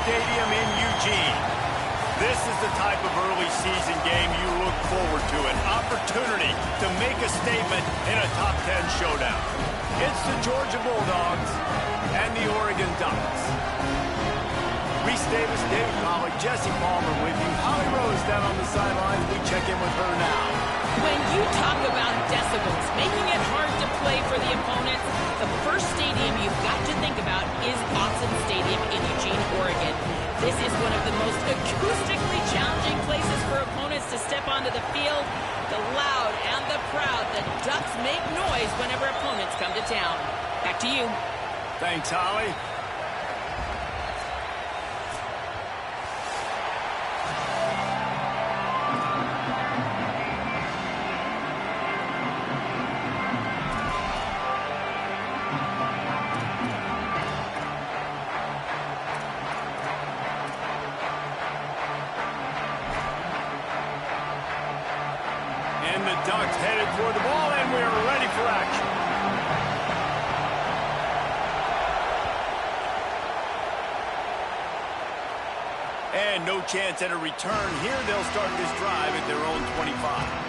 Stadium in Eugene. This is the type of early season game you look forward to, an opportunity to make a statement in a top 10 showdown. It's the Georgia Bulldogs and the Oregon Ducks. Reese Davis, David Pollack, Jesse Palmer with you. Holly Rose down on the sidelines. We check in with her now. When you talk about decibels, making it hard to play for the opponents, the first stadium you've got to think about is Autzen Stadium in Eugene, Oregon. This is one of the most acoustically challenging places for opponents to step onto the field. The loud and the proud, the Ducks make noise whenever opponents come to town. Back to you. Thanks, Holly. Ducks headed for the ball, and we are ready for action. And no chance at a return here. They'll start this drive at their own 25.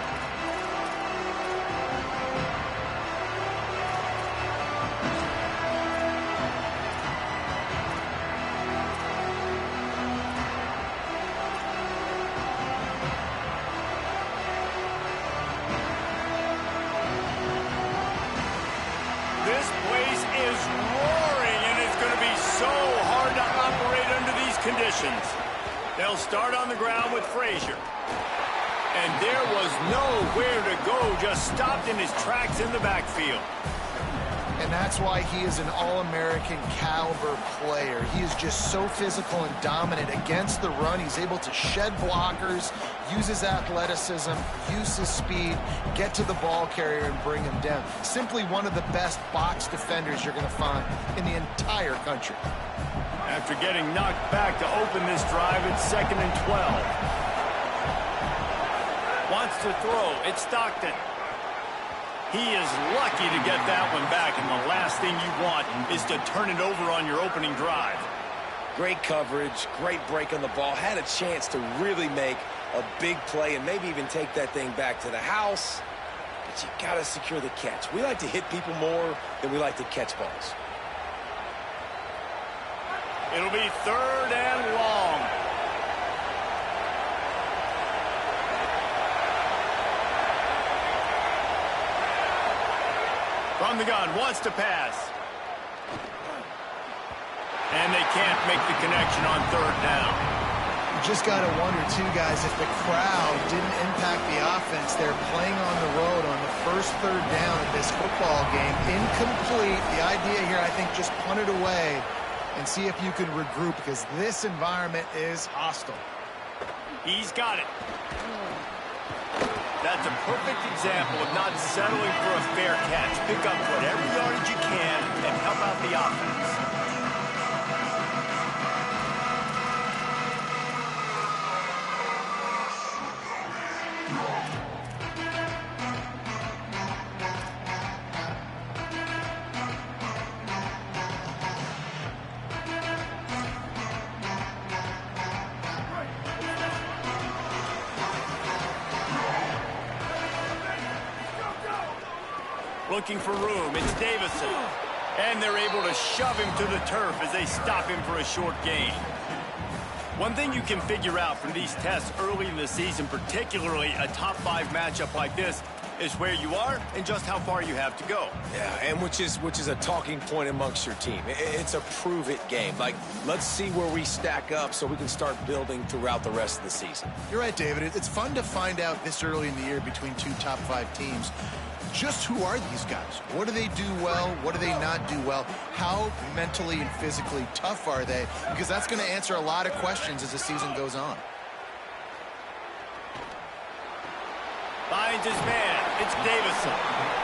This place is roaring, and it's going to be so hard to operate under these conditions. They'll start on the ground with Frazier. And there was nowhere to go, just stopped in his tracks in the backfield. And that's why he is an All-American caliber player. He is just so physical and dominant against the run. He's able to shed blockers, use his athleticism, use his speed, get to the ball carrier and bring him down. Simply one of the best box defenders you're going to find in the entire country. After getting knocked back to open this drive, it's 2nd and 12. Wants to throw. It's Stockton. He is lucky to get that one back, and the last thing you want is to turn it over on your opening drive. Great coverage, great break on the ball. Had a chance to really make a big play and maybe even take that thing back to the house. But you got to secure the catch. We like to hit people more than we like to catch balls. It'll be 3rd and long. From the gun, wants to pass. And they can't make the connection on 3rd down. You just got to wonder, too, guys, if the crowd didn't impact the offense. They're playing on the road on the first 3rd down of this football game. Incomplete. The idea here, I think, just punt it away and see if you can regroup, because this environment is hostile. He's got it. That's a perfect example of not settling for a fair catch. Pick up whatever yardage you can and help out the offense. Looking for room, it's Davison. And they're able to shove him to the turf as they stop him for a short gain. One thing you can figure out from these tests early in the season, particularly a top 5 matchup like this, is where you are and just how far you have to go. Yeah, and which is a talking point amongst your team. It's a prove-it game. Like, let's see where we stack up so we can start building throughout the rest of the season. You're right, David. It's fun to find out this early in the year between 2 top 5 teams. Just who are these guys? What do they do well? What do they not do well? How mentally and physically tough are they? Because that's going to answer a lot of questions as the season goes on. Finds his man. It's Davison.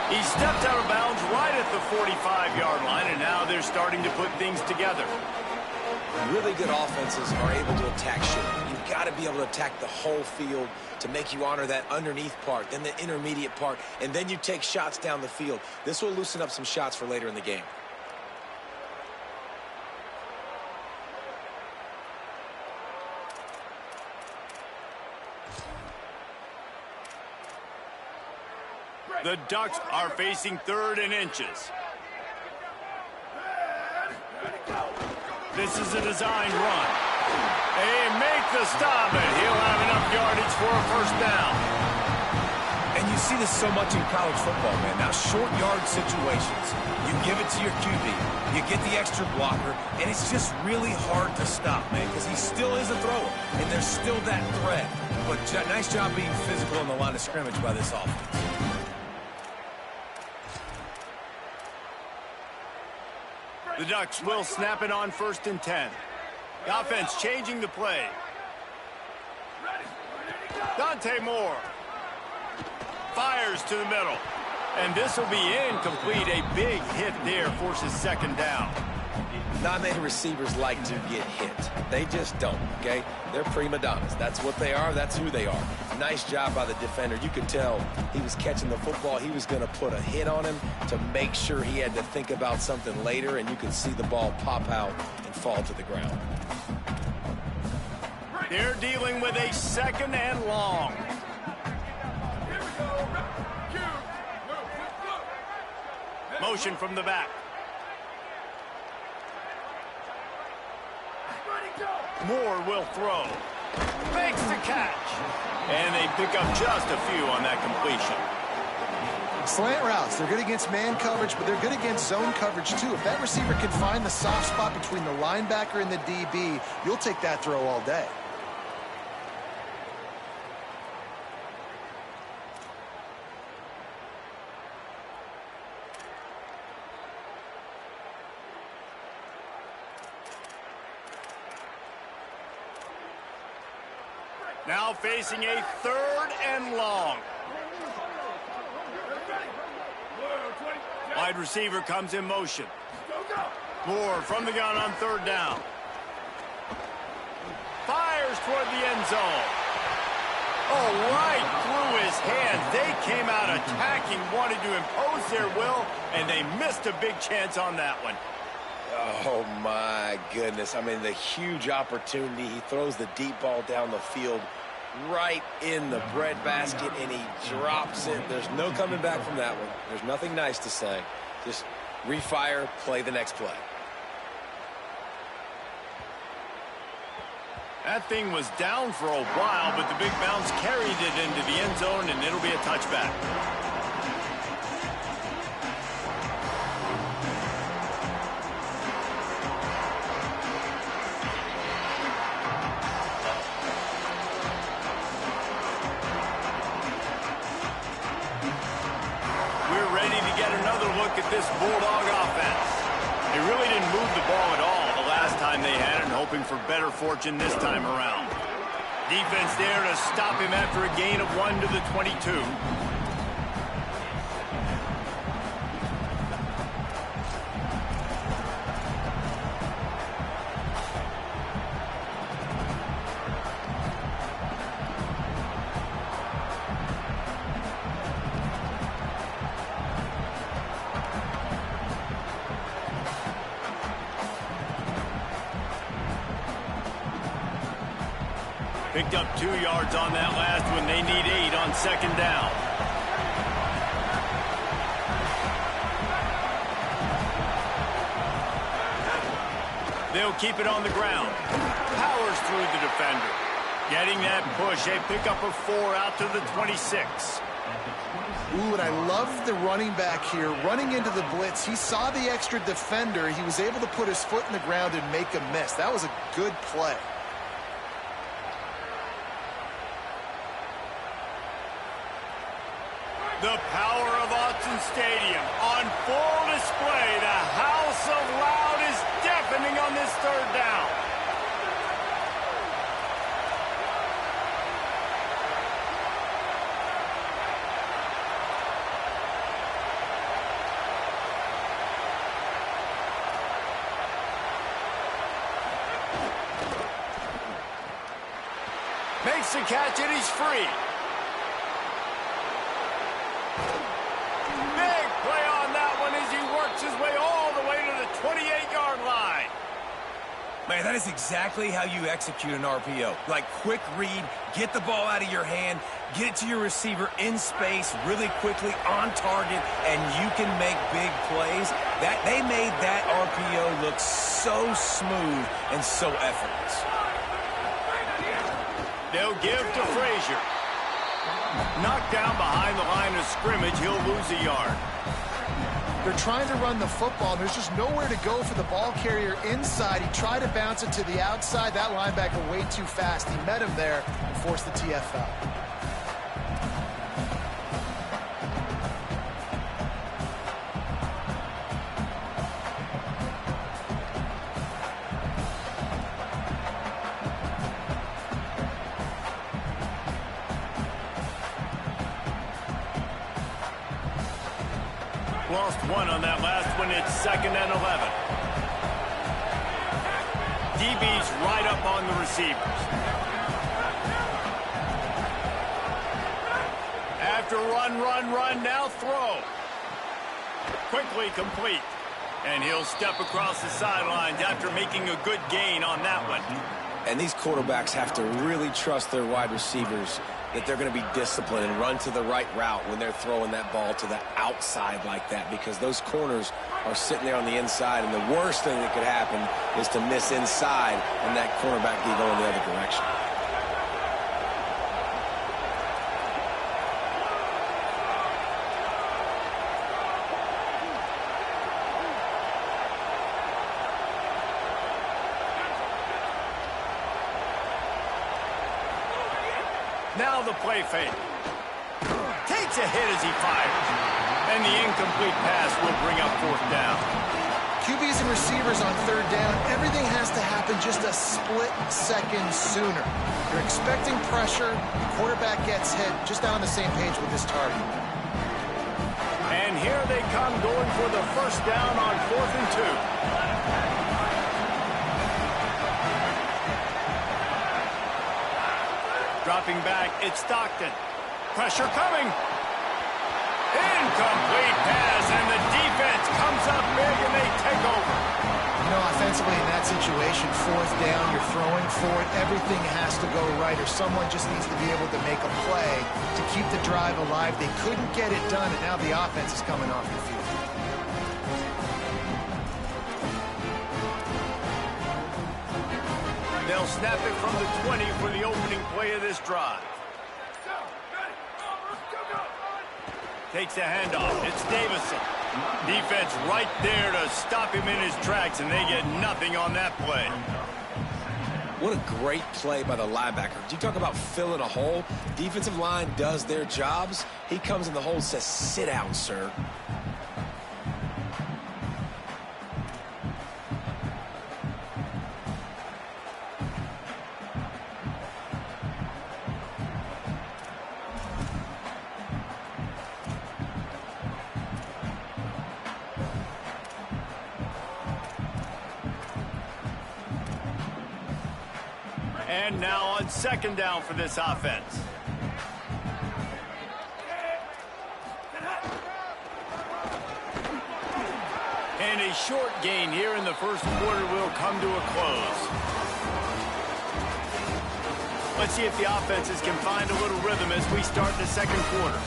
He stepped out of bounds right at the 45-yard line, and now they're starting to put things together. Really good offenses are able to attack short. You've got to be able to attack the whole field to make you honor that underneath part, then the intermediate part, and then you take shots down the field. This will loosen up some shots for later in the game. The Ducks are facing 3rd and inches. This is a design run. They make the stop, and he'll have enough yardage for a 1st down. And you see this so much in college football, man. Now, short yard situations, you give it to your QB, you get the extra blocker, and it's just really hard to stop, man, because he still is a thrower, and there's still that threat. But nice job being physical in the line of scrimmage by this offense. The Ducks will snap it on 1st and 10. The offense changing the play. Dante Moore fires to the middle. And this will be incomplete. A big hit there forces 2nd down. Not many receivers like to get hit. They just don't, okay? They're prima donnas. That's what they are. That's who they are. Nice job by the defender. You could tell he was catching the football. He was going to put a hit on him to make sure he had to think about something later, and you could see the ball pop out and fall to the ground. They're dealing with a 2nd and long. Motion from the back. Moore will throw. Makes the catch. And they pick up just a few on that completion. Slant routes, they're good against man coverage, but they're good against zone coverage too. If that receiver can find the soft spot between the linebacker and the DB, you'll take that throw all day. Now facing a 3rd and long. Wide receiver comes in motion. Moore from the gun on 3rd down. Fires toward the end zone. Oh, right through his hands. They came out attacking, wanted to impose their will, and they missed a big chance on that one. Oh, my goodness. I mean, the huge opportunity. He throws the deep ball down the field right in the breadbasket, and he drops it. There's no coming back from that one. There's nothing nice to say. Just refire, play the next play. That thing was down for a while, but the big bounce carried it into the end zone, and it'll be a touchback. Look at this Bulldog offense. They really didn't move the ball at all the last time they had it, and hoping for better fortune this time around. Defense there to stop him after a gain of 1 to the 22. Picked up 2 yards on that last one. They need 8 on 2nd down. They'll keep it on the ground. Powers through the defender. Getting that push. A pickup of 4 out to the 26. Ooh, and I love the running back here. Running into the blitz, he saw the extra defender. He was able to put his foot in the ground and make a miss. That was a good play. The power of Autzen Stadium on full display. The house of loud is deafening on this 3rd down. Makes the catch and he's free. Big play on that one as he works his way all the way to the 28-yard line. Man, that is exactly how you execute an RPO. Like, quick read, get the ball out of your hand, get it to your receiver in space really quickly on target, and you can make big plays. They made that RPO look so smooth and so effortless. They'll give to Frazier. Knocked down behind the line of scrimmage, he'll lose a yard. They're trying to run the football. There's just nowhere to go for the ball carrier inside. He tried to bounce it to the outside. That linebacker way too fast. He met him there and forced the TFL. Lost one on that last one. It's 2nd and 11. DB's right up on the receivers. After run, now throw. Quickly complete. And he'll step across the sidelines after making a good gain on that one. And these quarterbacks have to really trust their wide receivers that they're going to be disciplined and run to the right route when they're throwing that ball to the outside like that, because those corners are sitting there on the inside, and the worst thing that could happen is to miss inside and that cornerback be going the other direction. Now the play fake. Takes a hit as he fires. And the incomplete pass will bring up 4th down. QBs and receivers on 3rd down, everything has to happen just a split second sooner. You're expecting pressure, the quarterback gets hit, just not on the same page with his target. And here they come going for the 1st down on 4th and 2. Dropping back, it's Stockton. Pressure coming. Incomplete pass, and the defense comes up big, and they take over. You know, offensively in that situation, 4th down, you're throwing for it. Everything has to go right, or someone just needs to be able to make a play to keep the drive alive. They couldn't get it done, and now the offense is coming off the field. They'll snap it from the 20 for the opening play of this drive. Takes a handoff. It's Davison. Defense right there to stop him in his tracks, and they get nothing on that play. What a great play by the linebacker. You talk about filling a hole. Defensive line does their jobs. He comes in the hole and says, "Sit down, sir." And now on 2nd down for this offense. And a short gain here in the 1st quarter will come to a close. Let's see if the offenses can find a little rhythm as we start the 2nd quarter.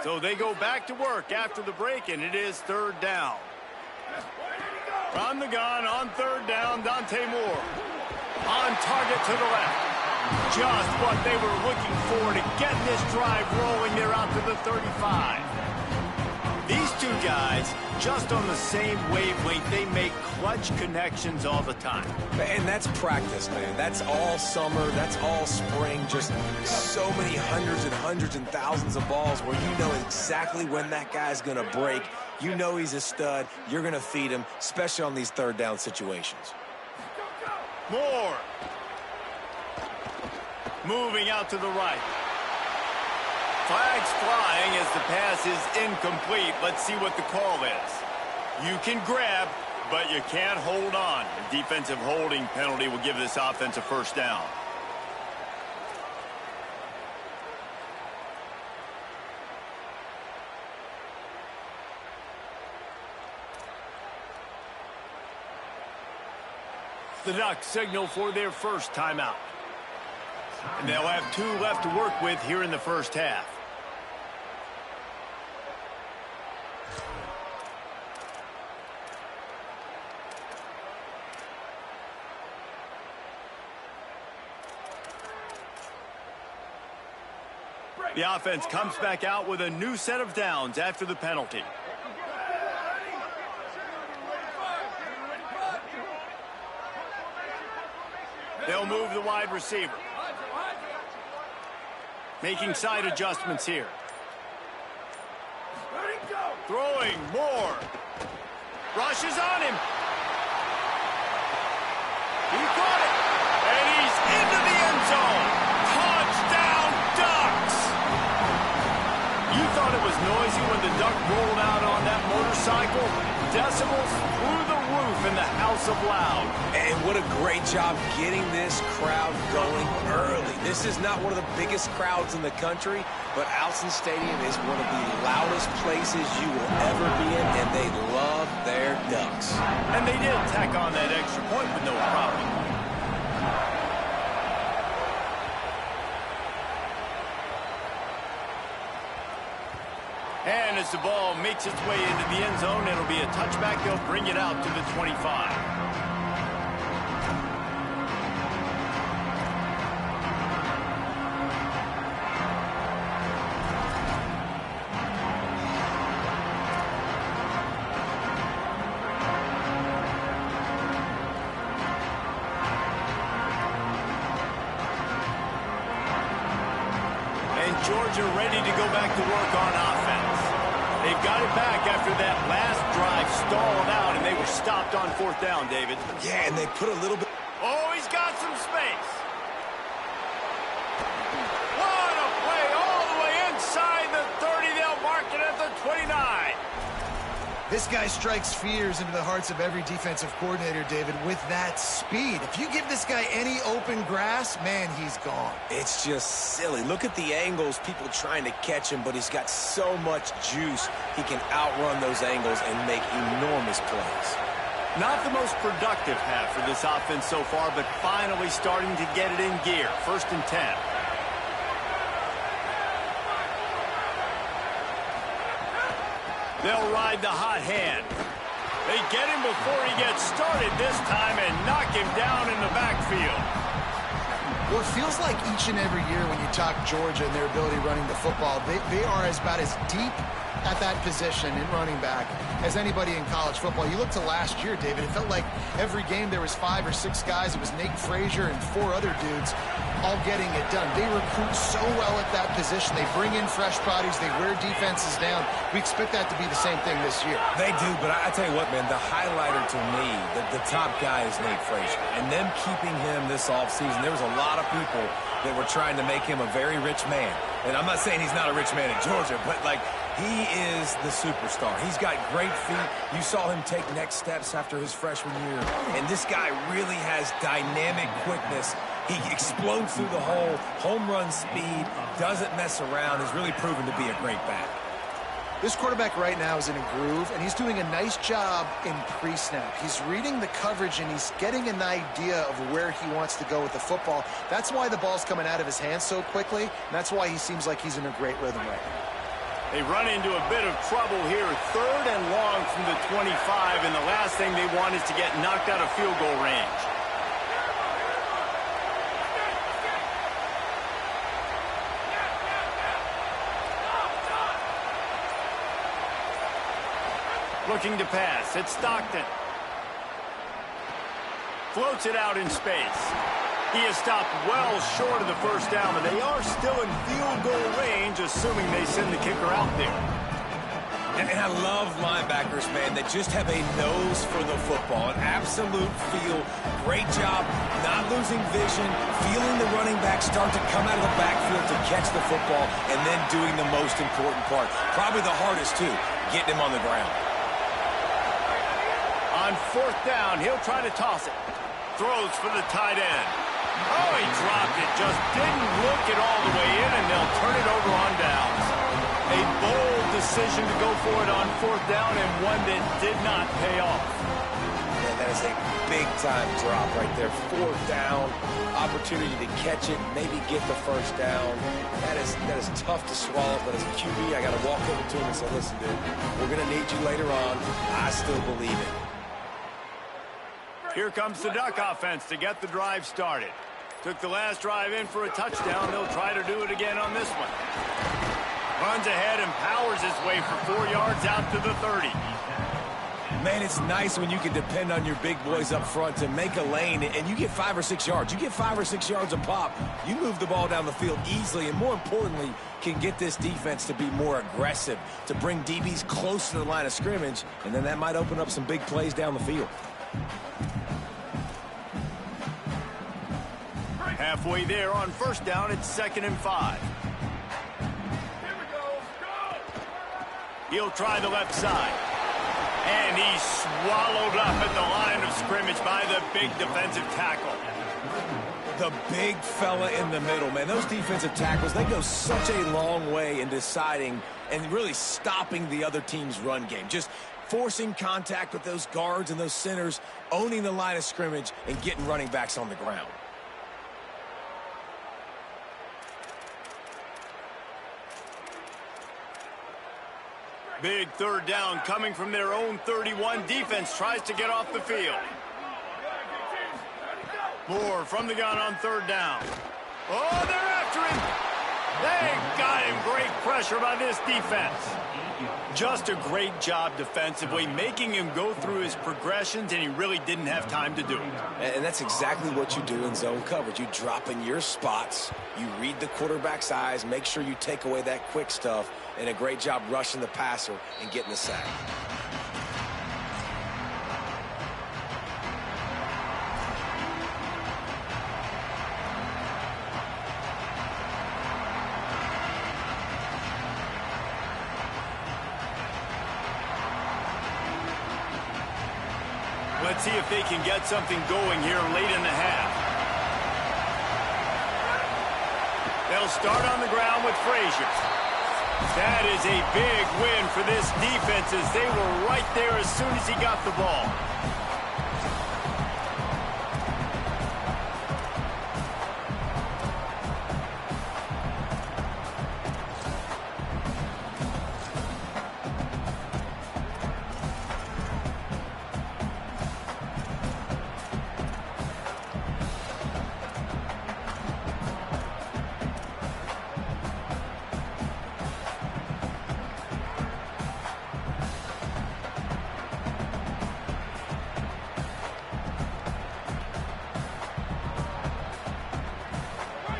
So they go back to work after the break, and it is 3rd down. From the gun on 3rd down, Dante Moore. On target to the left. Just what they were looking for to get this drive rolling. They're out to the 35. These two guys, just on the same wavelength, they make clutch connections all the time. And that's practice, man. That's all summer. That's all spring. Just so many hundreds and thousands of balls where you know exactly when that guy's going to break. You know he's a stud. You're going to feed him, especially on these 3rd down situations. Moore. Moving out to the right. Flag's flying as the pass is incomplete. Let's see what the call is. You can grab, but you can't hold on. A defensive holding penalty will give this offense a first down. The Ducks signal for their first timeout. And they'll have 2 left to work with here in the first half. The offense comes back out with a new set of downs after the penalty. They'll move the wide receiver. Making side adjustments here. Throwing more. Rushes on him. He caught it. And he's into the end zone. Touchdown, Ducks. You thought it was noisy when the Duck rolled out on that motorcycle? Decibels through the roof in the House of Loud. And what a great job getting this crowd going early. This is not one of the biggest crowds in the country, but Alson Stadium is one of the loudest places you will ever be in, and they love their Ducks. And they did tack on that extra point with no problem. And as the ball makes its way into the end zone, it'll be a touchback. They'll bring it out to the 25. And Georgia ready to go back to work on offense. They've got it back after that last drive stalled out, and they were stopped on 4th down, David. Yeah, and they put a little bit... Oh, he's got some space. What a play all the way inside the 30. They'll mark it at the 29. This guy strikes fears into the hearts of every defensive coordinator, David, with that speed. If you give this guy any open grass, man, he's gone. It's just silly. Look at the angles, people trying to catch him, but he's got so much juice. He can outrun those angles and make enormous plays. Not the most productive half for this offense so far, but finally starting to get it in gear. 1st and 10. They'll ride the hot hand. They get him before he gets started this time and knock him down in the backfield. Well, it feels like each and every year when you talk Georgia and their ability running the football, they are about as deep at that position in running back as anybody in college football. You look to last year, David, it felt like every game there was 5 or 6 guys. It was Nate Frazier and 4 other dudes all getting it done. They recruit so well at that position. They bring in fresh bodies. They wear defenses down. We expect that to be the same thing this year. They do, but I tell you what, man, the highlighter to me, the top guy is Nate Frazier. And them keeping him this offseason, there was a lot of people that were trying to make him a very rich man. And I'm not saying he's not a rich man in Georgia, but, like, he is the superstar. He's got great feet. You saw him take next steps after his freshman year. And this guy really has dynamic quickness. He explodes through the hole, home run speed, doesn't mess around, is really proven to be a great back. This quarterback right now is in a groove, and he's doing a nice job in pre-snap. He's reading the coverage, and he's getting an idea of where he wants to go with the football. That's why the ball's coming out of his hands so quickly, and that's why he seems like he's in a great rhythm right now. They run into a bit of trouble here. 3rd and long from the 25, and the last thing they want is to get knocked out of field goal range. Looking to pass. It's Stockton. Floats it out in space. He is stopped well short of the 1st down, but they are still in field goal range, assuming they send the kicker out there. And I love linebackers, man, that just have a nose for the football, an absolute feel. Great job not losing vision, feeling the running back start to come out of the backfield to catch the football, and then doing the most important part. Probably the hardest, too, getting him on the ground. On 4th down, he'll try to toss it. Throws for the tight end. Oh, he dropped it. Just didn't look it all the way in, and they'll turn it over on downs. A bold decision to go for it on 4th down, and one that did not pay off. Man, that is a big-time drop right there. 4th down, opportunity to catch it, maybe get the first down. That is tough to swallow, but as a QB, I got to walk over to him and say, listen, dude, we're going to need you later on. I still believe it. Here comes the Duck offense to get the drive started. Took the last drive in for a touchdown. They'll try to do it again on this one. Runs ahead and powers his way for 4 yards out to the 30. Man, it's nice when you can depend on your big boys up front to make a lane, and you get 5 or 6 yards. You get 5 or 6 yards a pop. You move the ball down the field easily, and more importantly, can get this defense to be more aggressive, to bring DBs close to the line of scrimmage, and then that might open up some big plays down the field. Halfway there on 1st down, it's 2nd and 5. He'll try the left side. And he's swallowed up at the line of scrimmage by the big defensive tackle. The big fella in the middle, man. Those defensive tackles, they go such a long way in deciding and really stopping the other team's run game. Just forcing contact with those guards and those centers, owning the line of scrimmage, and getting running backs on the ground. Big 3rd down coming from their own 31. Defense tries to get off the field. Moore from the gun on 3rd down. Oh, they're after him. They got him. Great pressure by this defense. Just a great job defensively, making him go through his progressions, and he really didn't have time to do it. And that's exactly what you do in zone coverage. You drop in your spots, you read the quarterback's eyes, make sure you take away that quick stuff, and a great job rushing the passer and getting the sack. Let's see if they can get something going here late in the half. They'll start on the ground with Frazier. That is a big win for this defense as they were right there as soon as he got the ball.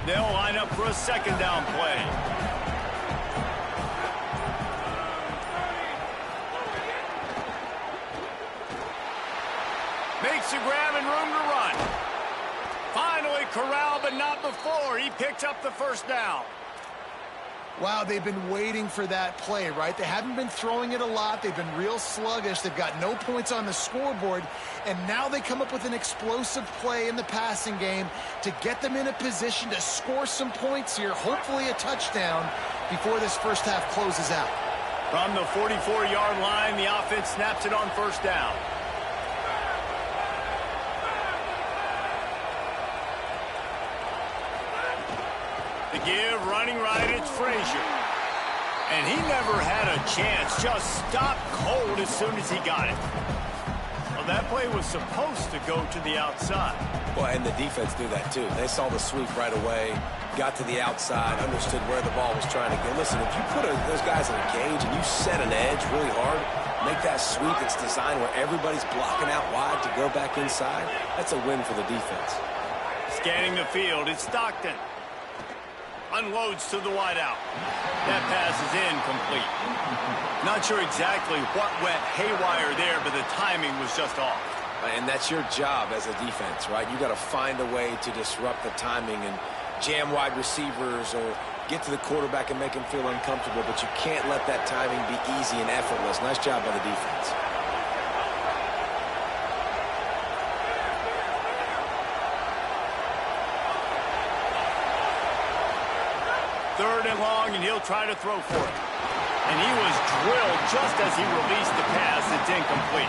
They'll line up for a 2nd down play. Makes a grab and room to run. Finally corralled, but not before. He picked up the 1st down. Wow, they've been waiting for that play, right? They haven't been throwing it a lot. They've been real sluggish. They've got no points on the scoreboard. And now they come up with an explosive play in the passing game to get them in a position to score some points here, hopefully a touchdown, before this first half closes out. From the 44-yard line, the offense snaps it on 1st down. To give, running right, it's Frazier. And he never had a chance, just stopped cold as soon as he got it. Well, that play was supposed to go to the outside. Well, and the defense knew that, too. They saw the sweep right away, got to the outside, understood where the ball was trying to go. Listen, if you put those guys in a cage and you set an edge really hard, make that sweep that's designed where everybody's blocking out wide to go back inside, that's a win for the defense. Scanning the field, it's Stockton. unloads to the wideout. That pass is incomplete. Not sure exactly what went haywire there, but the timing was just off. And that's your job as a defense, right? You got to find a way to disrupt the timing and jam wide receivers or get to the quarterback and make him feel uncomfortable, but you can't let that timing be easy and effortless. Nice job by the defense. Third and long, and he'll try to throw for it. And he was drilled just as he released the pass. It's incomplete.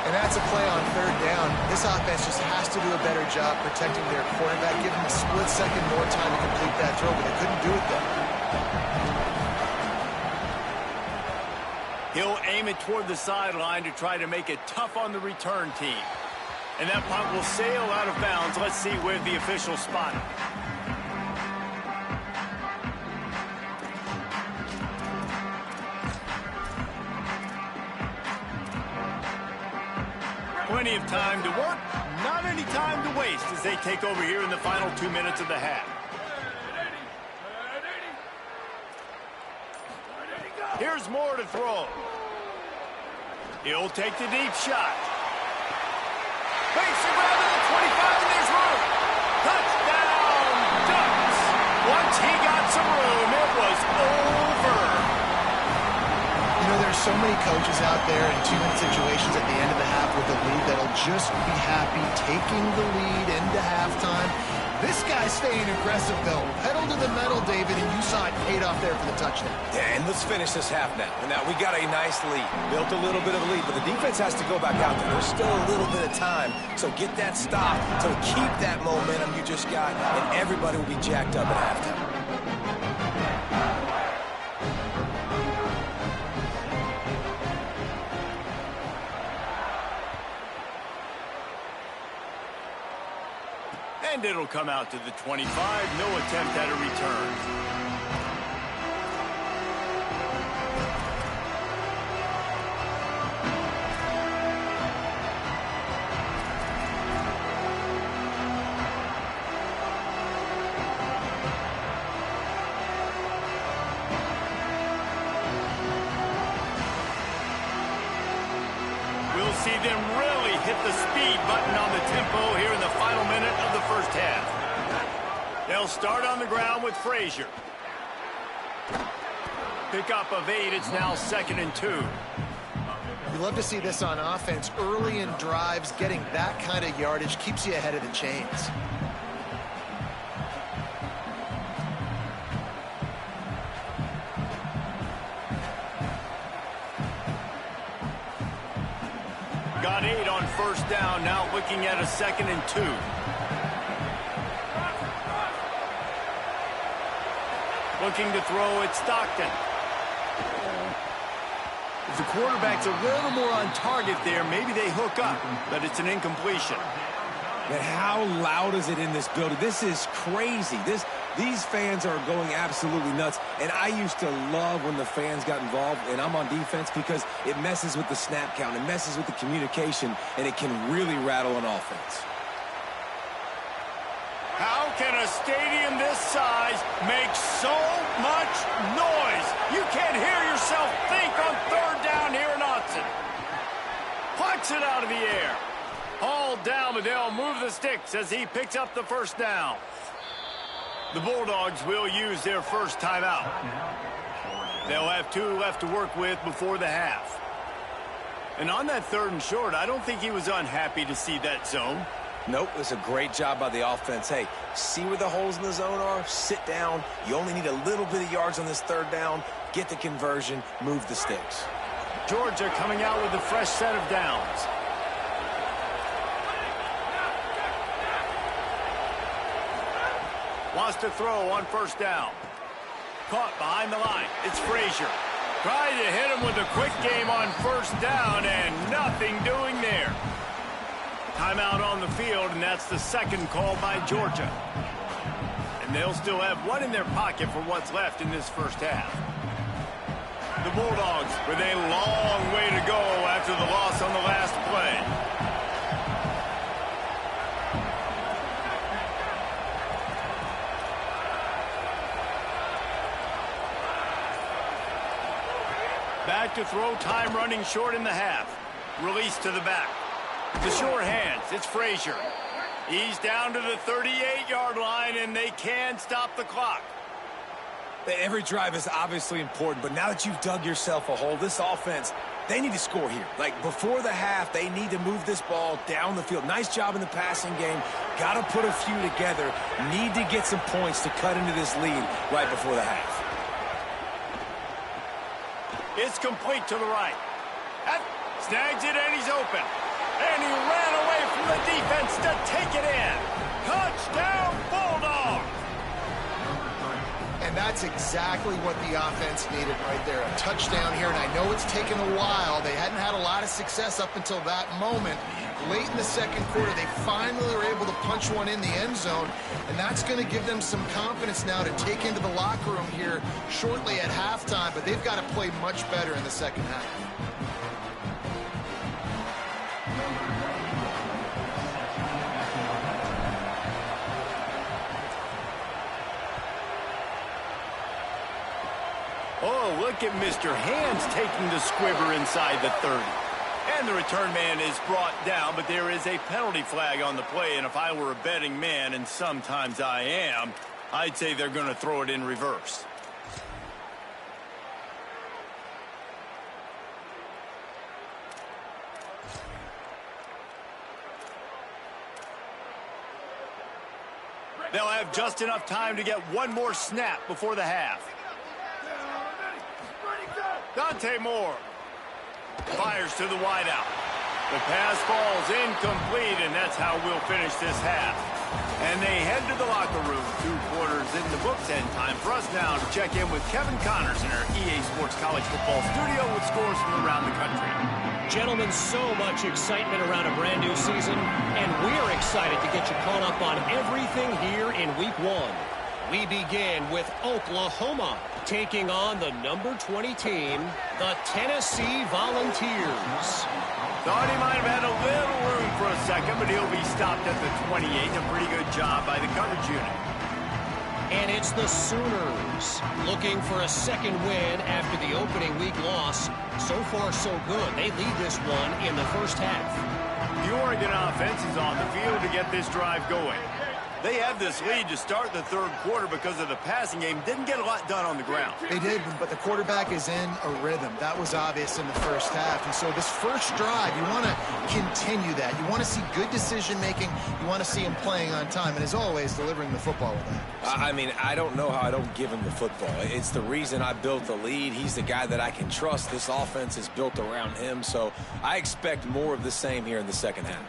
And that's a play on third down. This offense just has to do a better job protecting their quarterback, give him a split second more time to complete that throw, but they couldn't do it there. He'll aim it toward the sideline to try to make it tough on the return team. And that punt will sail out of bounds. Let's see where the officials spot it. Plenty of time to work, not any time to waste as they take over here in the final 2 minutes of the half. Here's Moore to throw. He'll take the deep shot. Fakes the grab at the 25, and there's room. Touchdown, Ducks. Once he got some room, it was over. You know, there's so many coaches out there in 2-minute situations at the end of the half with the lead that'll just be happy taking the lead into halftime. This guy's staying aggressive, though. Pedal to the metal, David, and you saw it paid off there for the touchdown. Yeah, and let's finish this half now. Now, we got a nice lead. Built a little bit of a lead, but the defense has to go back out there. There's still a little bit of time, so get that stop to keep that momentum you just got, and everybody will be jacked up at halftime. And it'll come out to the 25. No attempt at a return. We'll see them really hit the speed button on the tempo here in the final minute of the first half. They'll start on the ground with Frazier. Pickup of 8. It's now 2nd and 2. You love to see this on offense. Early in drives, getting that kind of yardage keeps you ahead of the chains. Got 8 on first down, now looking at a 2nd and 2. Looking to throw at Stockton. If the quarterback's a little more on target there, maybe they hook up, but it's an incompletion. Man, how loud is it in this building? This is crazy. These fans are going absolutely nuts, and I used to love when the fans got involved, and I'm on defense because it messes with the snap count, it messes with the communication, and it can really rattle an offense. How can a stadium this size make so much noise? You can't hear yourself think on third down here in Autzen. Plucks it out of the air. Hauled down, but they'll move the sticks as he picks up the first down. The Bulldogs will use their first timeout. They'll have 2 left to work with before the half. And on that 3rd and short, I don't think he was unhappy to see that zone. Nope, it's a great job by the offense. Hey, see where the holes in the zone are, sit down. You only need a little bit of yards on this 3rd down. Get the conversion, move the sticks. Georgia coming out with a fresh set of downs. Wants to throw on first down. Caught behind the line. It's Frazier. Trying to hit him with a quick game on first down, and nothing doing there. Timeout on the field, and that's the 2nd call by Georgia. And they'll still have 1 in their pocket for what's left in this first half. The Bulldogs with a long way to go after the loss on the last play. Back to throw, time running short in the half. Release to the back. The short hands, it's Frazier. He's down to the 38-yard line, and they can stop the clock. Every drive is obviously important, but now that you've dug yourself a hole, this offense, they need to score here. Like, before the half, they need to move this ball down the field. Nice job in the passing game. Got to put a few together. Need to get some points to cut into this lead right before the half. It's complete to the right. Snags it, and he's open. And he ran away from the defense to take it in. Touchdown, Bulldogs! And that's exactly what the offense needed right there. A touchdown here, and I know it's taken a while. They hadn't had a lot of success up until that moment. Late in the second quarter, they finally were able to punch one in the end zone, and that's going to give them some confidence now to take into the locker room here shortly at halftime, but they've got to play much better in the second half. Oh, look at Mr. Hands taking the squibber inside the 30. And the return man is brought down, but there is a penalty flag on the play, and if I were a betting man, and sometimes I am, I'd say they're going to throw it in reverse. They'll have just enough time to get one more snap before the half. Dante Moore fires to the wideout. The pass falls incomplete, and that's how we'll finish this half. And they head to the locker room. 2 quarters in the books, and time for us now to check in with Kevin Connors in our EA Sports College Football studio with scores from around the country. Gentlemen, so much excitement around a brand new season, and we're excited to get you caught up on everything here in Week 1. We begin with Oklahoma taking on the number 20 team, the Tennessee Volunteers. Thought he might have had a little room for a second, but he'll be stopped at the 28. A pretty good job by the coverage unit. And it's the Sooners looking for a second win after the opening week loss. So far, so good. They lead this one in the first half. The Oregon offense is on the field to get this drive going. They have this lead to start the third quarter because of the passing game. Didn't get a lot done on the ground. They did, but the quarterback is in a rhythm. That was obvious in the first half. And so this first drive, you want to continue that. You want to see good decision-making. You want to see him playing on time. And as always, delivering the football with that. I mean, I don't know how I don't give him the football. It's the reason I built the lead. He's the guy that I can trust. This offense is built around him. So I expect more of the same here in the second half.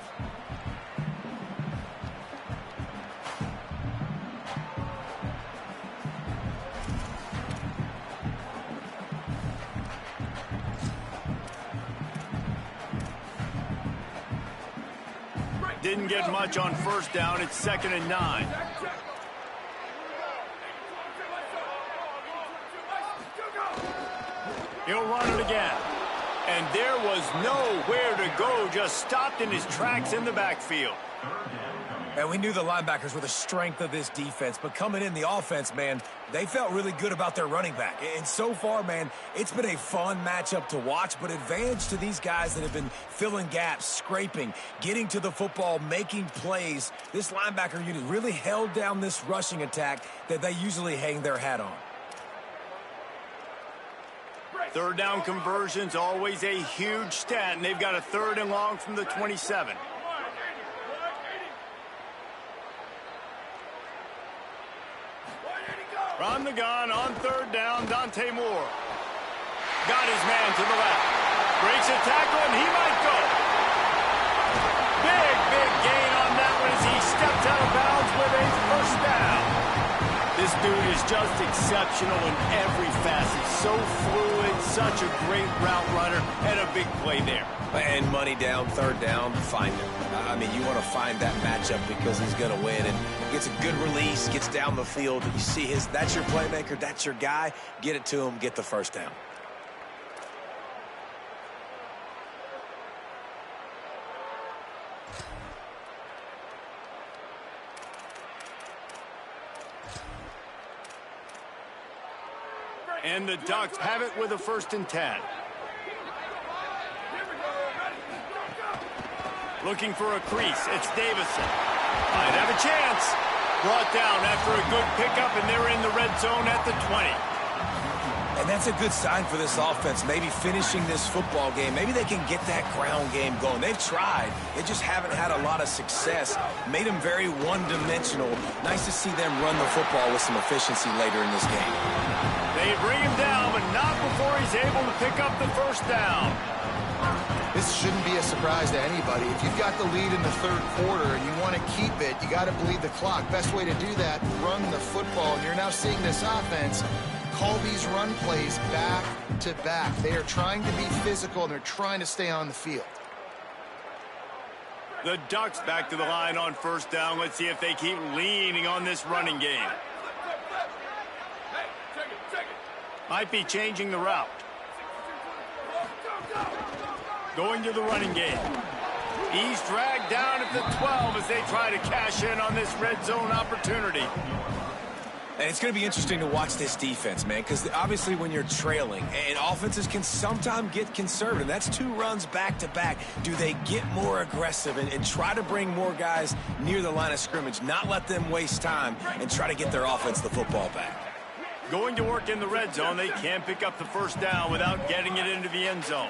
Didn't get much on first down. It's 2nd and 9. He'll run it again. And there was nowhere to go. Just stopped in his tracks in the backfield. And we knew the linebackers were the strength of this defense, but coming in the offense, man, they felt really good about their running back. And so far, man, it's been a fun matchup to watch, but advantage to these guys that have been filling gaps, scraping, getting to the football, making plays. This linebacker unit really held down this rushing attack that they usually hang their hat on. Third down conversions, always a huge stat, and they've got a 3rd and long from the 27. From the gun on 3rd down, Dante Moore. Got his man to the left. Breaks a tackle, and he might go. Big gain on that one as he stepped out of bounds with a first down. This dude is just exceptional in every facet. So fluid, such a great route runner, and a big play there. And money down, 3rd down, find him. I mean, you want to find that matchup because he's going to win. And gets a good release, gets down the field. You see that's your playmaker, that's your guy. Get it to him, get the first down. And the Ducks have it with a 1st and 10. Looking for a crease. It's Davison. Might have a chance. Brought down after a good pickup, and they're in the red zone at the 20. And that's a good sign for this offense, maybe finishing this football game. Maybe they can get that ground game going. They've tried. They just haven't had a lot of success. Made them very one-dimensional. Nice to see them run the football with some efficiency later in this game. They bring him down, but not before he's able to pick up the first down. This shouldn't be a surprise to anybody. If you've got the lead in the third quarter and you want to keep it, you got to bleed the clock. Best way to do that, run the football. And you're now seeing this offense call these run plays back to back. They are trying to be physical, and they're trying to stay on the field. The Ducks back to the line on first down. Let's see if they keep leaning on this running game. Might be changing the route. Going to the running game. He's dragged down at the 12 as they try to cash in on this red zone opportunity. And it's going to be interesting to watch this defense, man, because obviously when you're trailing, and offenses can sometimes get conservative. That's 2 runs back-to-back. Do they get more aggressive and try to bring more guys near the line of scrimmage, not let them waste time, and try to get their offense the football back? Going to work in the red zone. They can't pick up the first down without getting it into the end zone.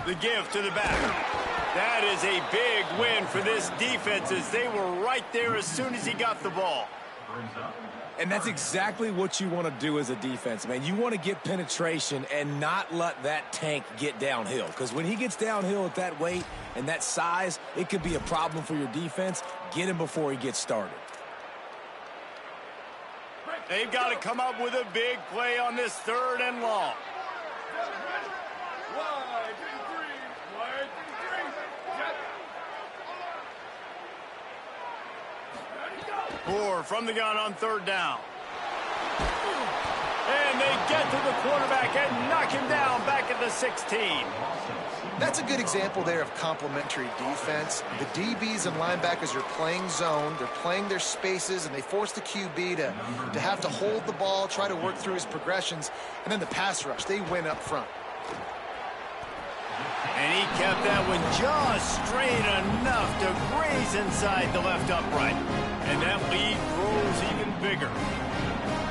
The give to the back. That is a big win for this defense as they were right there as soon as he got the ball. And that's exactly what you want to do as a defense, man. You want to get penetration and not let that tank get downhill. Because when he gets downhill at that weight and that size, it could be a problem for your defense. Get him before he gets started. They've got to come up with a big play on this 3rd and long. Moore from the gun on 3rd down. And they get to the quarterback and knock him down back at the 16. That's a good example there of complementary defense. The DBs and linebackers are playing zone. They're playing their spaces, and they force the QB to have to hold the ball, try to work through his progressions. And then the pass rush, they win up front. And he kept that one just straight enough to graze inside the left upright. And that lead grows even bigger.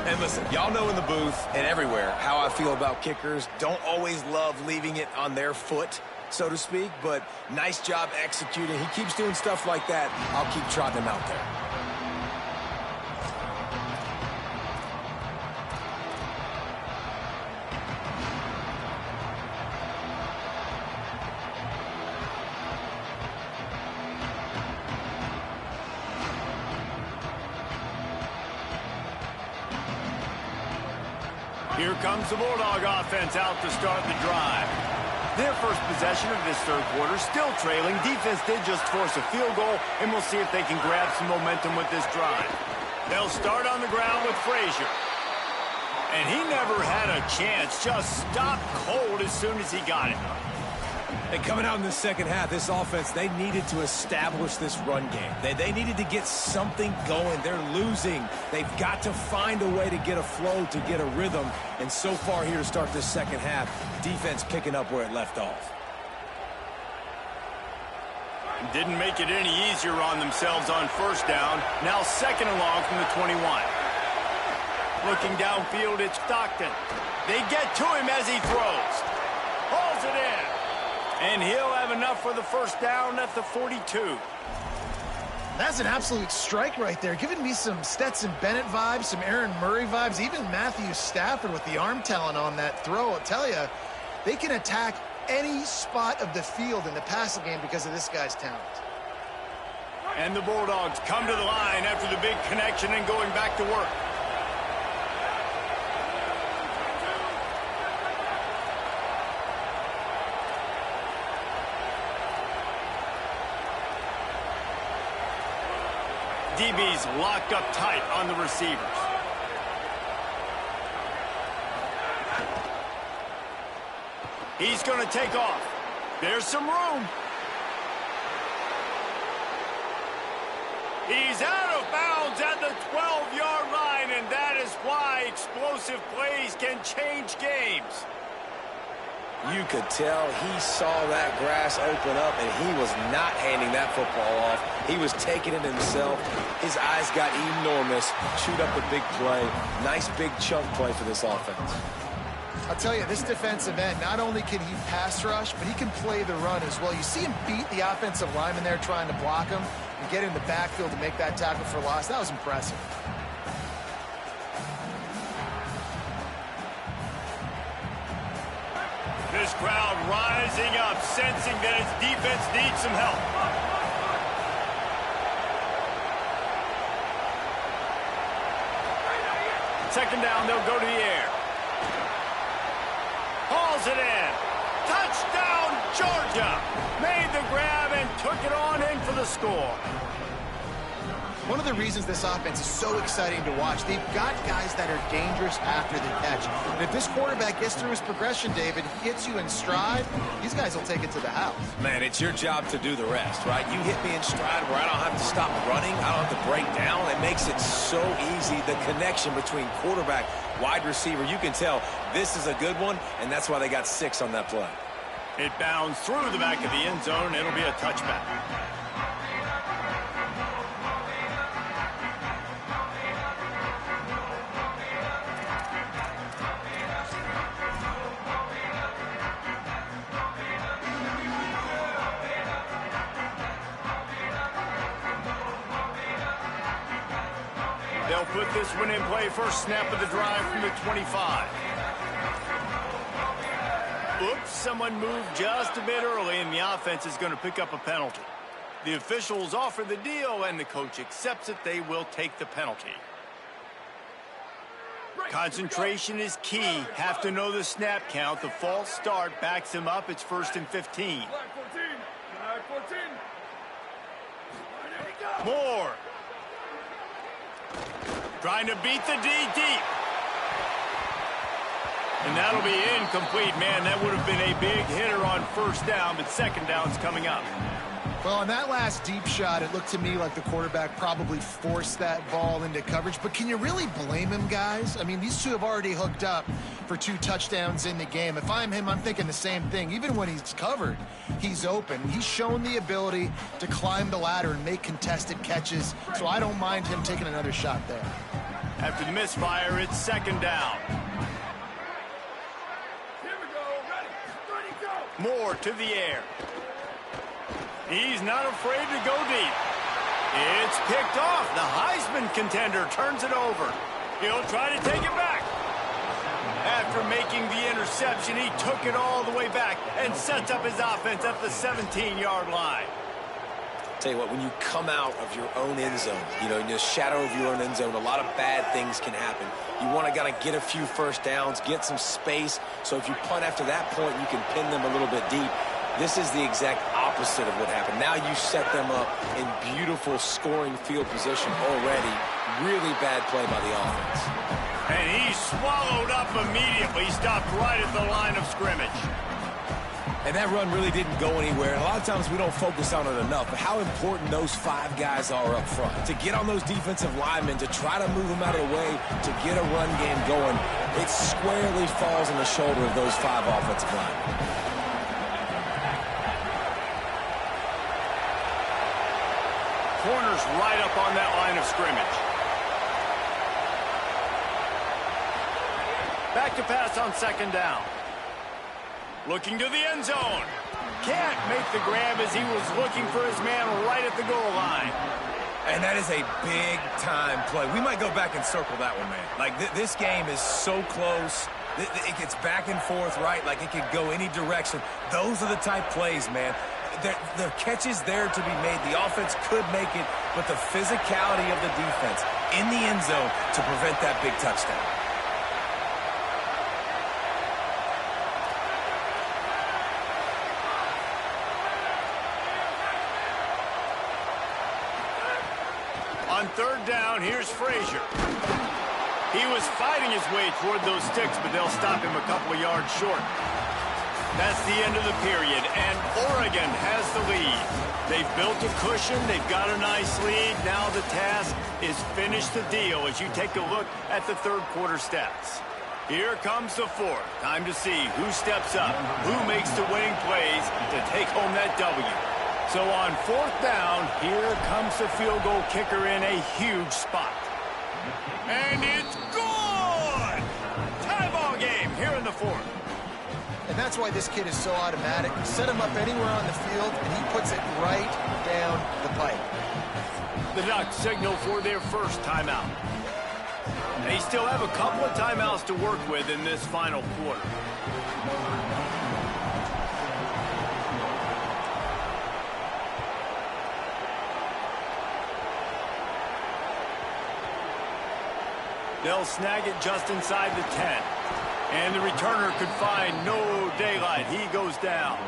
And listen, y'all know in the booth and everywhere how I feel about kickers. Don't always love leaving it on their foot, so to speak, but nice job executing. He keeps doing stuff like that. I'll keep trotting him out there. Here comes the Bulldog offense out to start the drive. Their first possession of this third quarter, still trailing. Defense did just force a field goal, and we'll see if they can grab some momentum with this drive. They'll start on the ground with Frazier. And he never had a chance, just stopped cold as soon as he got it. And coming out in the second half, this offense, they needed to establish this run game. They needed to get something going. They're losing. They've got to find a way to get a flow, to get a rhythm. And so far here to start this second half, defense picking up where it left off. Didn't make it any easier on themselves on first down. Now 2nd and long from the 21. Looking downfield, it's Stockton. They get to him as he throws. Hauls it in. And he'll have enough for the first down at the 42. That's an absolute strike right there. Giving me some Stetson Bennett vibes, some Aaron Murray vibes, even Matthew Stafford with the arm talent on that throw. I'll tell you, they can attack any spot of the field in the passing game because of this guy's talent. And the Bulldogs come to the line after the big connection and going back to work. DB's locked up tight on the receivers. He's going to take off. There's some room. He's out of bounds at the 12-yard line, and that is why explosive plays can change games. You could tell he saw that grass open up, and he was not handing that football off. He was taking it himself. His eyes got enormous, chewed up the big play. Nice big chunk play for this offense. I'll tell you, this defensive end, not only can he pass rush, but he can play the run as well. You see him beat the offensive lineman there trying to block him and get in the backfield to make that tackle for loss. That was impressive. This crowd rising up, sensing that its defense needs some help. Second down, they'll go to the air. Hauls it in. Touchdown, Georgia. Made the grab and took it on in for the score. One of the reasons this offense is so exciting to watch, they've got guys that are dangerous after the catch. And if this quarterback gets through his progression, David, hits you in stride, these guys will take it to the house. Man, it's your job to do the rest, right? You hit me in stride where I don't have to stop running. I don't have to break down. It makes it so easy, the connection between quarterback, wide receiver. You can tell this is a good one, and that's why they got 6 on that play. It bounds through the back of the end zone. It'll be a touchback. They'll put this one in play. First snap of the drive from the 25. Oops, someone moved just a bit early, and the offense is going to pick up a penalty. The officials offer the deal, and the coach accepts it. They will take the penalty. Concentration is key. Have to know the snap count. The false start backs him up. It's 1st and 15. Moore. Trying to beat the D deep. And that'll be incomplete. Man, that would have been a big hitter on first down, but second down's coming up. Well, on that last deep shot, it looked to me like the quarterback probably forced that ball into coverage. But can you really blame him, guys? I mean, these two have already hooked up for 2 touchdowns in the game. If I'm him, I'm thinking the same thing. Even when he's covered, he's open. He's shown the ability to climb the ladder and make contested catches, so I don't mind him taking another shot there. After the misfire, it's second down. Moore to the air. He's not afraid to go deep. It's picked off. The Heisman contender turns it over. He'll try to take it back. After making the interception, he took it all the way back and sets up his offense at the 17-yard line. Tell you what, when you come out of your own end zone, in the shadow of your own end zone, a lot of bad things can happen. You want to get a few first downs, get some space, so if you punt after that point, you can pin them a little bit deep. This is the exact opposite of what happened. Now you set them up in beautiful scoring field position already. Really bad play by the offense. And he swallowed up immediately. Stopped right at the line of scrimmage. And that run really didn't go anywhere. And a lot of times we don't focus on it enough, but how important those 5 guys are up front. To get on those defensive linemen, to try to move them out of the way, to get a run game going, it squarely falls on the shoulder of those 5 offensive linemen. Corners right up on that line of scrimmage. Back to pass on second down. Looking to the end zone. Can't make the grab as he was looking for his man right at the goal line. And that is a big-time play. We might go back and circle that one, man. Like, this game is so close. It gets back and forth, right? Like, it could go any direction. Those are the type plays, man. The catch is there to be made. The offense could make it, but the physicality of the defense in the end zone to prevent that big touchdown. On third down, here's Frazier. He was fighting his way toward those sticks, but they'll stop him a couple of yards short. That's the end of the period, and Oregon has the lead. They've built a cushion. They've got a nice lead. Now the task is finish the deal as you take a look at the third quarter stats. Here comes the fourth. Time to see who steps up, who makes the winning plays to take home that W. So on fourth down, here comes the field goal kicker in a huge spot. And it's good! Tie ball game here in the fourth. And that's why this kid is so automatic. Set him up anywhere on the field, and he puts it right down the pipe. The Ducks signal for their first timeout. They still have a couple of timeouts to work with in this final quarter. They'll snag it just inside the 10. And the returner could find no daylight. He goes down.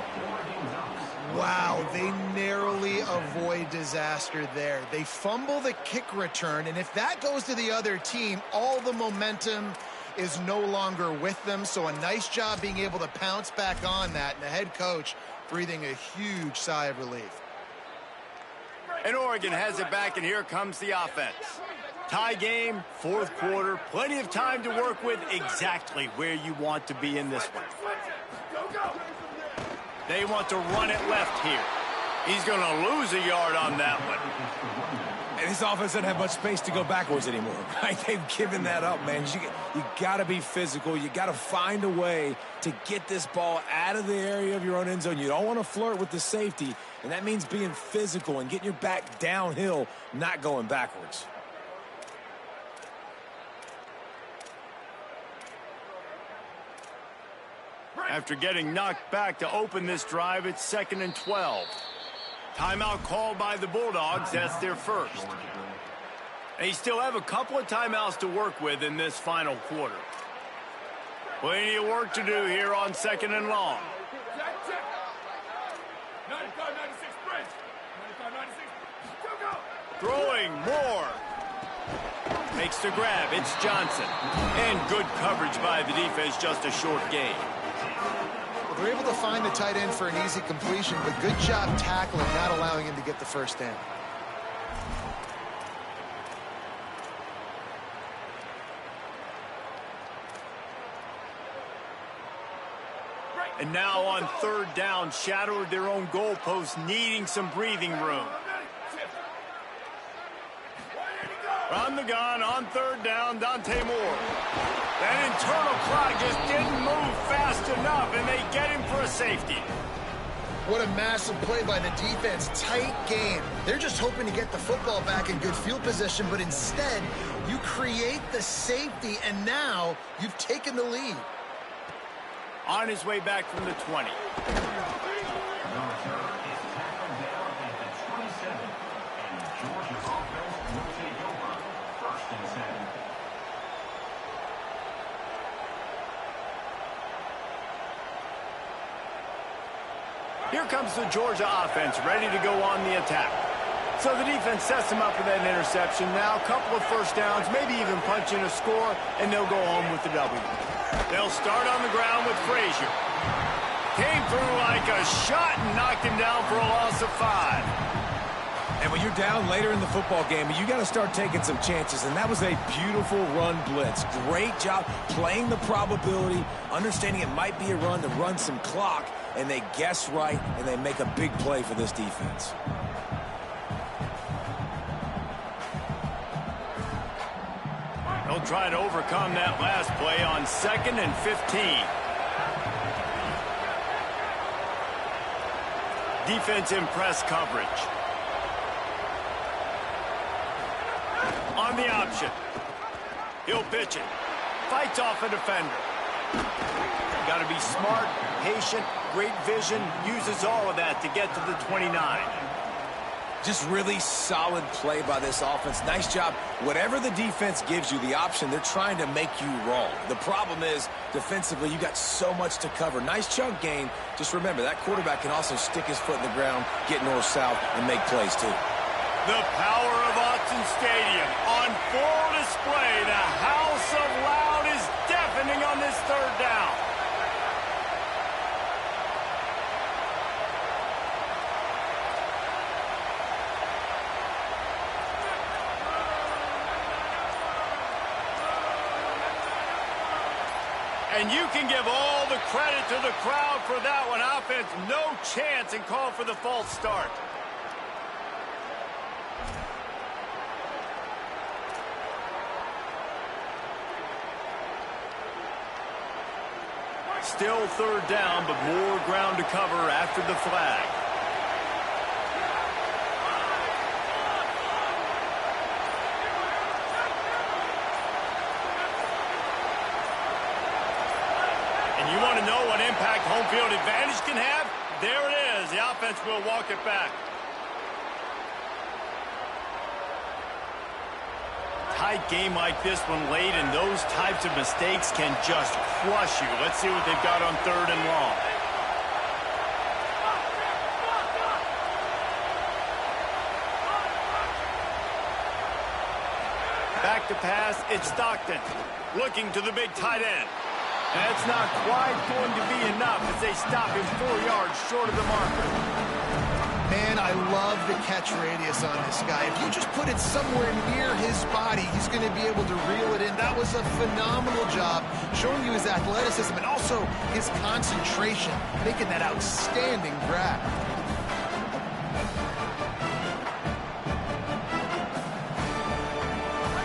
Wow, they narrowly avoid disaster there. They fumble the kick return, and if that goes to the other team, all the momentum is no longer with them. So a nice job being able to pounce back on that, and the head coach breathing a huge sigh of relief. And Oregon has it back, and here comes the offense. Tie game, fourth quarter, plenty of time to work with, exactly where you want to be in this one. They want to run it left here. He's going to lose a yard on that one. And this offense doesn't have much space to go backwards anymore, right? They've given that up, man. You got to be physical. You got to find a way to get this ball out of the area of your own end zone. You don't want to flirt with the safety, and that means being physical and getting your back downhill, not going backwards. After getting knocked back to open this drive, it's 2nd and 12. Timeout called by the Bulldogs. That's their first. They still have a couple of timeouts to work with in this final quarter. Plenty of work to do here on 2nd and long. Throwing more. Makes the grab. It's Johnson. And good coverage by the defense, just a short gain. Well, they're able to find the tight end for an easy completion, but good job tackling, not allowing him to get the first down. And now on 3rd down, shadowed their own goalpost, needing some breathing room. On the gun, on 3rd down, Dante Moore. That internal clock just didn't move fast enough, and they get him for a safety. What a massive play by the defense. Tight game. They're just hoping to get the football back in good field position, but instead, you create the safety, and now you've taken the lead. On his way back from the 20. Here comes the Georgia offense, ready to go on the attack. So the defense sets them up for that interception. Now a couple of first downs, maybe even punch in a score, and they'll go home with the W. They'll start on the ground with Frazier. Came through like a shot and knocked him down for a loss of 5. And when you're down later in the football game, you got to start taking some chances, and that was a beautiful run blitz. Great job playing the probability, understanding it might be a run to run some clock, and they guess right, and they make a big play for this defense. They'll try to overcome that last play on 2nd and 15. Defense in press coverage. On the option. He'll pitch it. Fights off a defender. Got to be smart, patient, great vision. Uses all of that to get to the 29. Just really solid play by this offense. Nice job. Whatever the defense gives you, the option, they're trying to make you wrong. The problem is, defensively, you got so much to cover. Nice chunk gain. Just remember, that quarterback can also stick his foot in the ground, get north-south, and make plays, too. The power of Autzen Stadium on full display. The house of loud is deafening on this 3rd down. And you can give all the credit to the crowd for that one. Offense, no chance, and call for the false start. Still third down, but more ground to cover after the flag. And you want to know what impact home field advantage can have? There it is. The offense will walk it back. Tight game like this one late, and those types of mistakes can just crush you. Let's see what they've got on 3rd and long. Back to pass, it's Stockton. Looking to the big tight end. That's not quite going to be enough as they stop him 4 yards short of the marker. Man, I love the catch radius on this guy. If you just put it somewhere near his body, he's going to be able to reel it in. That was a phenomenal job, showing you his athleticism and also his concentration, making that outstanding grab.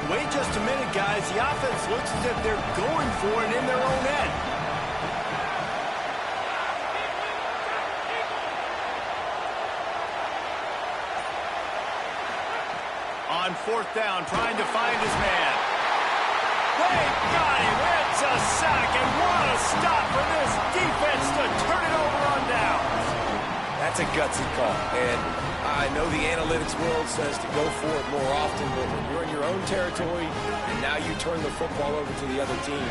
Wait just a minute, guys. The offense looks as if they're going for it in their own end. On 4th down, trying to find his man. They got him. It's a sack, and what a stop for this defense to turn it over on downs. That's a gutsy call, and I know the analytics world says to go for it more often, but when you're in your own territory and now you turn the football over to the other team,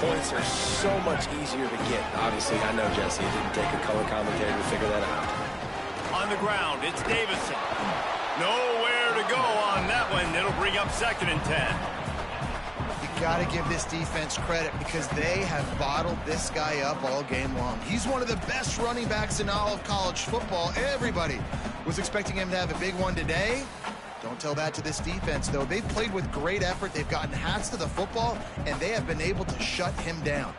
points are so much easier to get. Obviously, I know, Jesse, it didn't take a color commentator to figure that out. On the ground, it's Davison. Nowhere to go on that one. It'll bring up 2nd and 10. You got to give this defense credit because they have bottled this guy up all game long. He's one of the best running backs in all of college football. Everybody was expecting him to have a big one today. Don't tell that to this defense, though. They've played with great effort. They've gotten hats to the football, and they have been able to shut him down.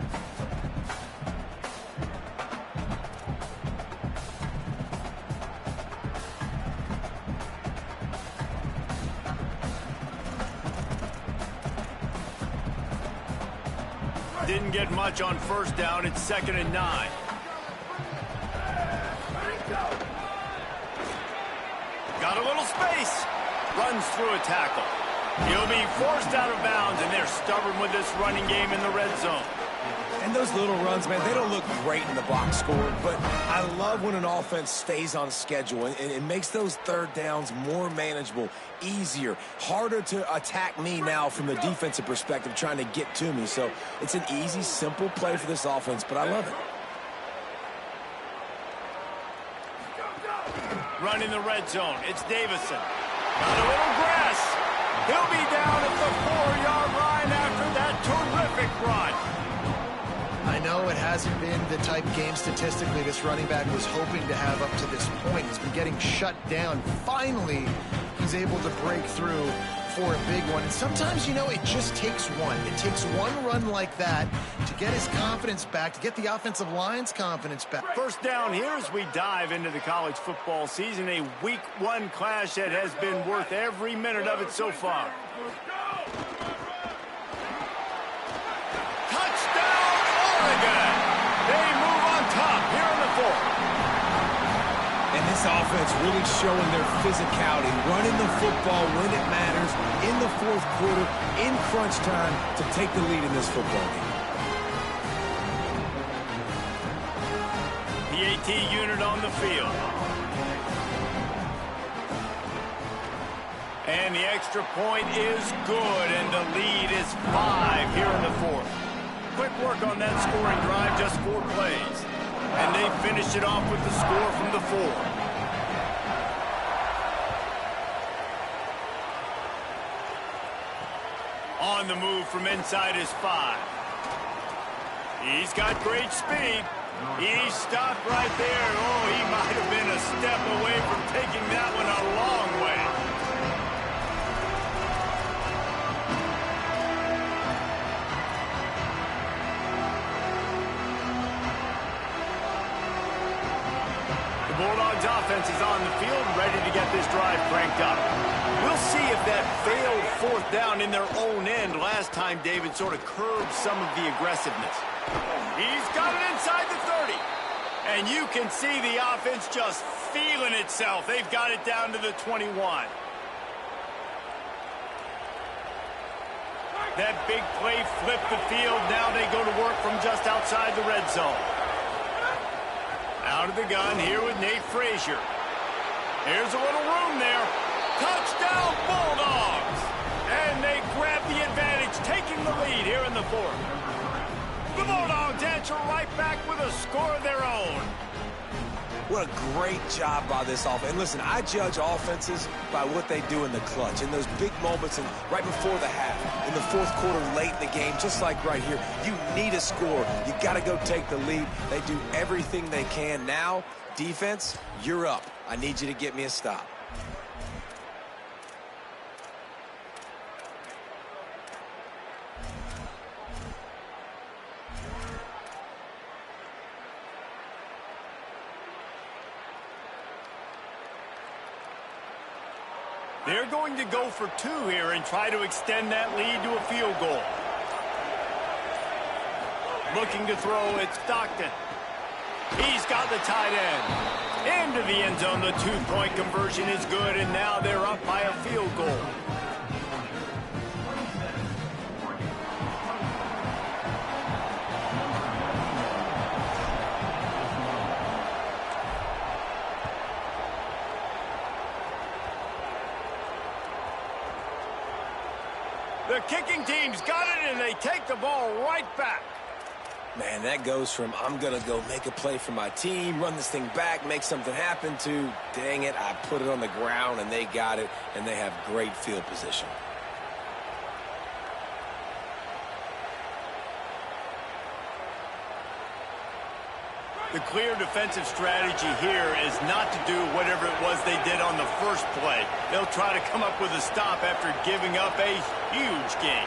Didn't get much on 1st down. It's 2nd and 9. Got a little space. Runs through a tackle. He'll be forced out of bounds, and they're stubborn with this running game in the red zone. And those little runs, man, they don't look great in the box score, but I love when an offense stays on schedule, and it makes those 3rd downs more manageable, easier, harder to attack me now from the defensive perspective trying to get to me. So it's an easy, simple play for this offense, but I love it. Run in the red zone. It's Davison. Got a little grass. He'll be down at the 4-yard line after that terrific run. I know it hasn't been the type game statistically this running back was hoping to have up to this point. He's been getting shut down. Finally, he's able to break through for a big one. And sometimes, you know, it just takes one. It takes one run like that to get his confidence back, to get the offensive line's confidence back. 1st down here as we dive into the college football season. A week 1 clash that has been worth every minute of it so far. Touchdown, Oregon! They move on top here in the 4th. And this offense really showing their physicality, running the football when it matters, in the 4th quarter, in crunch time, to take the lead in this football game. PAT unit on the field. And the extra point is good, and the lead is 5 here in the 4th. Quick work on that scoring drive, just 4 plays. And they finish it off with the score from the 4. On the move from inside his 5. He's got great speed. He stopped right there. Oh, he might have been a step away from taking that one a long way. Bulldogs offense is on the field, ready to get this drive cranked up. We'll see if that failed fourth down in their own end last time David sort of curbed some of the aggressiveness. He's got it inside the 30. And you can see the offense just feeling itself. They've got it down to the 21. That big play flipped the field. Now they go to work from just outside the red zone. Out of the gun here with Nate Frazier. Here's a little room there. Touchdown Bulldogs! And they grab the advantage, taking the lead here in the fourth. The Bulldogs answer right back with a score of their own. What a great job by this offense. And listen, I judge offenses by what they do in the clutch, in those big moments and right before the half, in the fourth quarter, late in the game, just like right here. You need a score. You got to go take the lead. They do everything they can. Now, defense, you're up. I need you to get me a stop. They're going to go for two here and try to extend that lead to a field goal. Looking to throw, it's Stockton. He's got the tight end. Into the end zone, the two-point conversion is good, and now they're up by a field goal. The kicking team's got it, and they take the ball right back. Man, that goes from I'm going to go make a play for my team, run this thing back, make something happen, to dang it, I put it on the ground, and they got it, and they have great field position. The clear defensive strategy here is not to do whatever it was they did on the first play. They'll try to come up with a stop after giving up a huge gain.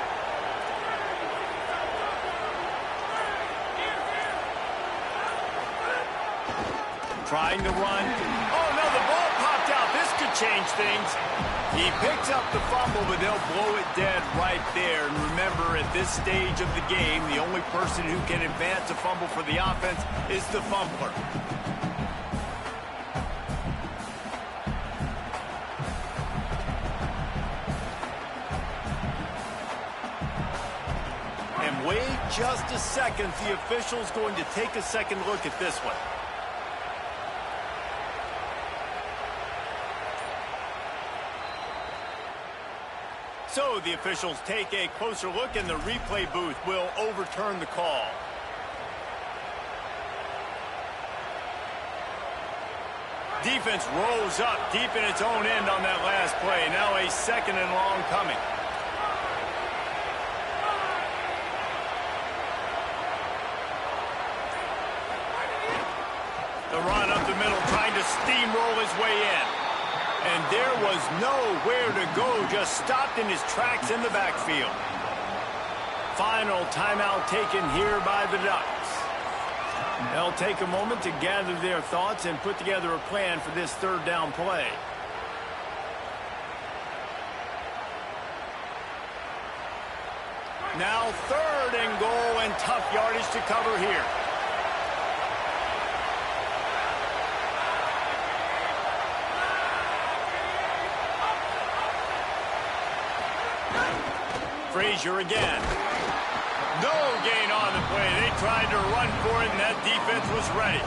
Trying to run. Oh, no, the ball popped out. This could change things. He picks up the fumble, but they'll blow it dead right there. And remember, at this stage of the game, the only person who can advance a fumble for the offense is the fumbler. And wait just a second. The official's going to take a second look at this one. So the officials take a closer look, and the replay booth will overturn the call. Defense rose up deep in its own end on that last play. Now a second and long coming. The run up the middle, trying to steamroll his way in. And there was nowhere to go, just stopped in his tracks in the backfield. Final timeout taken here by the Ducks. They'll take a moment to gather their thoughts and put together a plan for this third down play. Now third and goal, and tough yardage to cover here. Frazier again. No gain on the play. They tried to run for it, and that defense was ready.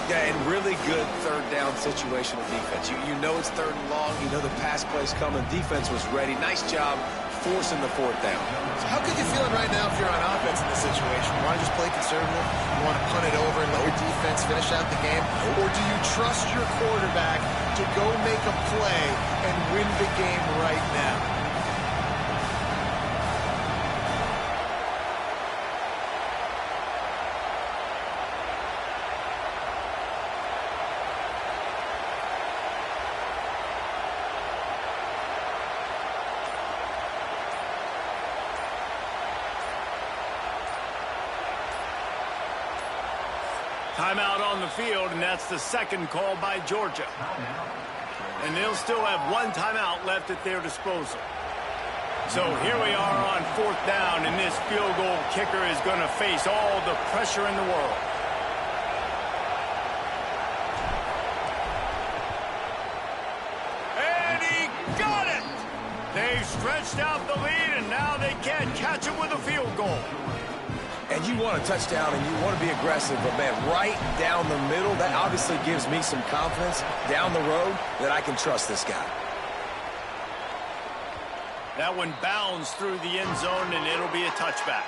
Yeah, and really good third down situational defense. You know it's third and long. You know the pass play's coming. Defense was ready. Nice job forcing the fourth down. So how could you feeling right now if you're on offense in this situation? You want to just play conservative? You want to punt it over and let your defense finish out the game? Or do you trust your quarterback to go make a play and win the game right now? Timeout on the field, and that's the second call by Georgia. And they'll still have one timeout left at their disposal. So here we are on fourth down, and this field goal kicker is going to face all the pressure in the world. And he got it! They've stretched out the lead, and now they can't catch it with a field goal. And you want a touchdown, and you want to be aggressive, but, man, right down the middle, that obviously gives me some confidence down the road that I can trust this guy. That one bounds through the end zone, and it'll be a touchback.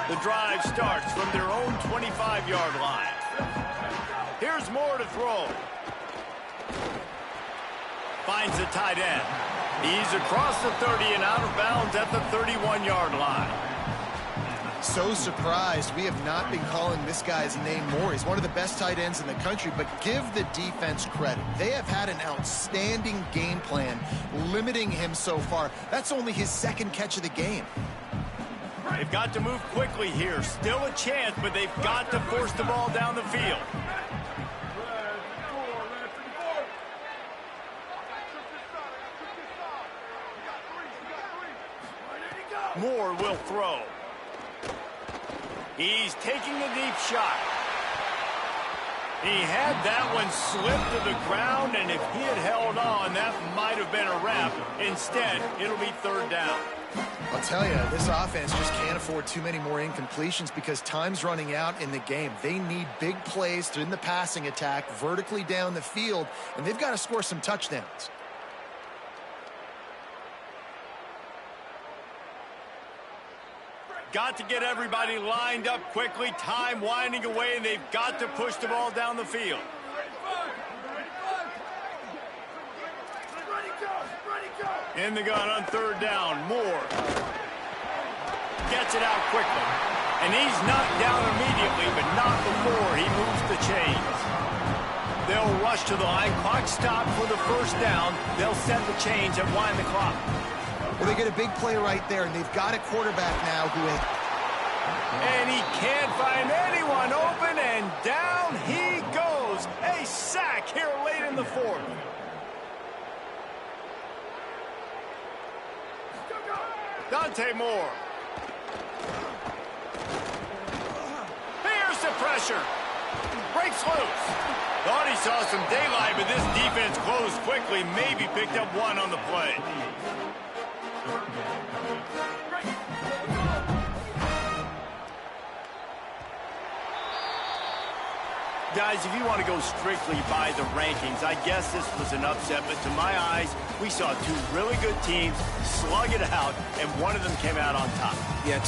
The drive starts from their own 25-yard line. Here's Moore to throw. Finds the tight end. He's across the 30 and out of bounds at the 31-yard line. So surprised we have not been calling this guy's name more. He's one of the best tight ends in the country, but give the defense credit. They have had an outstanding game plan limiting him so far. That's only his second catch of the game. They've got to move quickly here. Still a chance, but they've got to force the ball down the field. Moore will throw. He's taking a deep shot. He had that one slip to the ground, and if he had held on, that might have been a wrap. Instead, it'll be third down. I'll tell you, this offense just can't afford too many more incompletions because time's running out in the game. They need big plays in the passing attack, vertically down the field, and they've got to score some touchdowns. Got to get everybody lined up quickly. Time winding away, and they've got to push the ball down the field. In the gun on third down, Moore gets it out quickly. And he's knocked down immediately, but not before he moves the chains. They'll rush to the line. Clock stopped for the first down. They'll set the chains and wind the clock. Well, they get a big play right there, and they've got a quarterback now who is... And he can't find anyone open, and down he goes. A sack here late in the fourth. Dante Moore. Here's the pressure. Breaks loose. Thought he saw some daylight, but this defense closed quickly. Maybe picked up one on the play. Guys, if you want to go strictly by the rankings, I guess this was an upset, but to my eyes, we saw two really good teams slug it out, and one of them came out on top. Yeah,